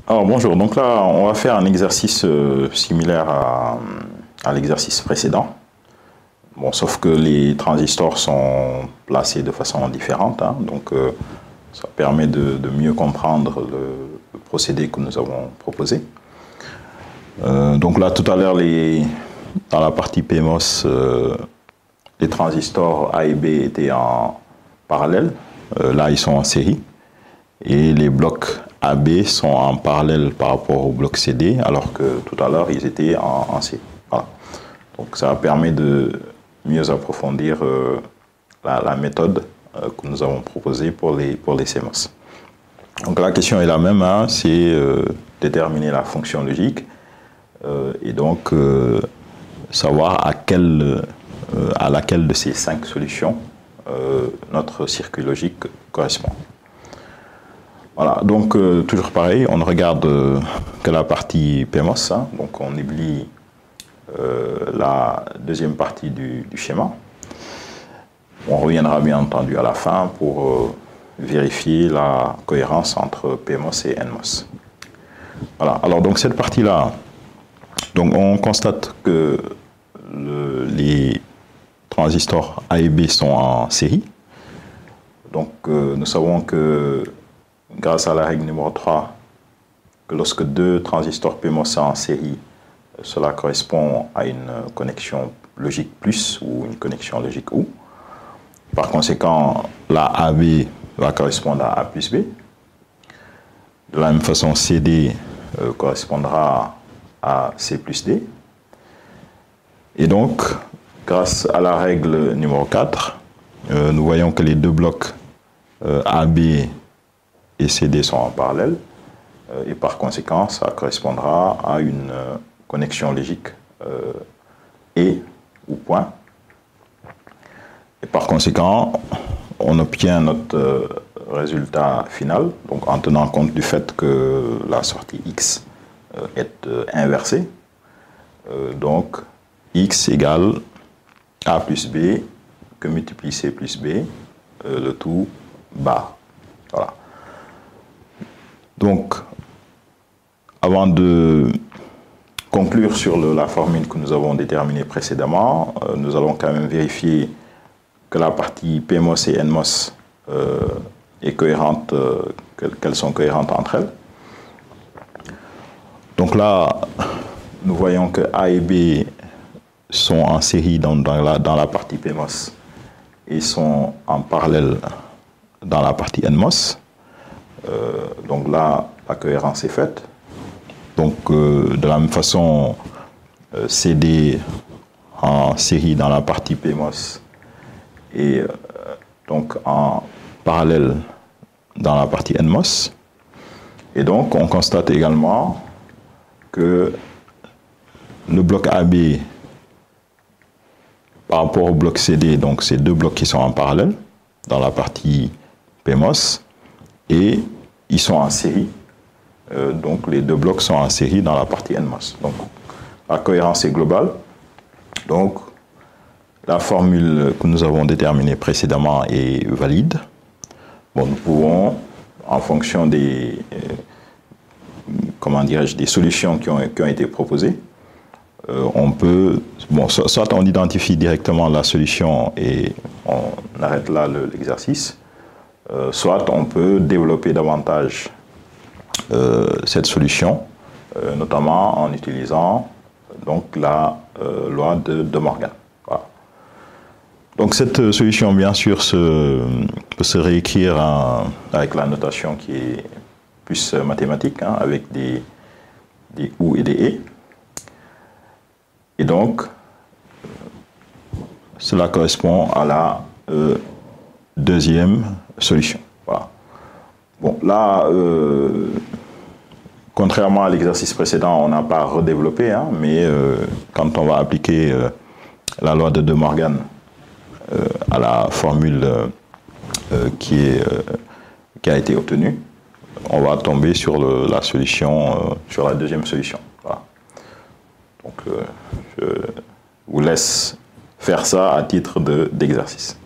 Alors bonjour, donc là on va faire un exercice similaire à l'exercice précédent. Bon, sauf que les transistors sont placés de façon différente, hein, donc ça permet de mieux comprendre le procédé que nous avons proposé. Donc là tout à l'heure, dans la partie PMOS, les transistors A et B étaient en parallèle, là ils sont en série, et les blocs AB sont en parallèle par rapport au bloc CD, alors que tout à l'heure ils étaient en série. Voilà. Donc ça permet de mieux approfondir la méthode que nous avons proposée pour les CMOS. Donc la question est la même, hein, c'est déterminer la fonction logique et donc savoir à laquelle de ces 5 solutions notre circuit logique correspond. Voilà, donc toujours pareil, on ne regarde que la partie PMOS, hein, donc on oublie la deuxième partie du schéma. On reviendra bien entendu à la fin pour vérifier la cohérence entre PMOS et NMOS. Voilà, alors donc cette partie-là, donc on constate que les transistors A et B sont en série. Donc nous savons que grâce à la règle numéro 3, que lorsque deux transistors PMOS sont en série, cela correspond à une connexion logique plus ou une connexion logique ou. Par conséquent, la AB va correspondre à A plus B. De la même façon, CD correspondra à C plus D. Et donc, grâce à la règle numéro 4, nous voyons que les deux blocs AB et CD sont en parallèle. Et par conséquent, ça correspondra à une connexion logique et ou point. Et par conséquent, on obtient notre résultat final, donc en tenant compte du fait que la sortie X est inversée. Donc, X égale A plus B que multiplie C plus B, le tout bas. Voilà. Donc, avant de conclure sur la formule que nous avons déterminée précédemment, nous allons quand même vérifier que la partie PMOS et NMOS est cohérente, qu'elles sont cohérentes entre elles. Donc là, nous voyons que A et B sont en série dans la partie PMOS et sont en parallèle dans la partie NMOS. Donc là, la cohérence est faite. Donc de la même façon, CD en série dans la partie PMOS et donc en parallèle dans la partie NMOS. Et donc on constate également que le bloc AB par rapport au bloc CD, donc ces deux blocs qui sont en parallèle dans la partie PMOS, et ils sont en série. Donc les deux blocs sont en série dans la partie NMOS. Donc la cohérence est globale. Donc la formule que nous avons déterminée précédemment est valide. Bon, nous pouvons, en fonction des, des solutions qui ont été proposées, on peut, bon, soit on identifie directement la solution et on arrête là l'exercice, soit on peut développer davantage cette solution, notamment en utilisant donc la loi de De Morgan. Voilà. Donc cette solution, bien sûr, peut se réécrire avec la notation qui est plus mathématique, hein, avec des ou et des et. Et donc, cela correspond à la deuxième solution. Voilà. Bon, là, contrairement à l'exercice précédent, on n'a pas redéveloppé, hein, mais quand on va appliquer la loi de De Morgan à la formule qui a été obtenue, on va tomber sur la solution, sur la deuxième solution. Voilà. Donc, je vous laisse faire ça à titre d'exercice.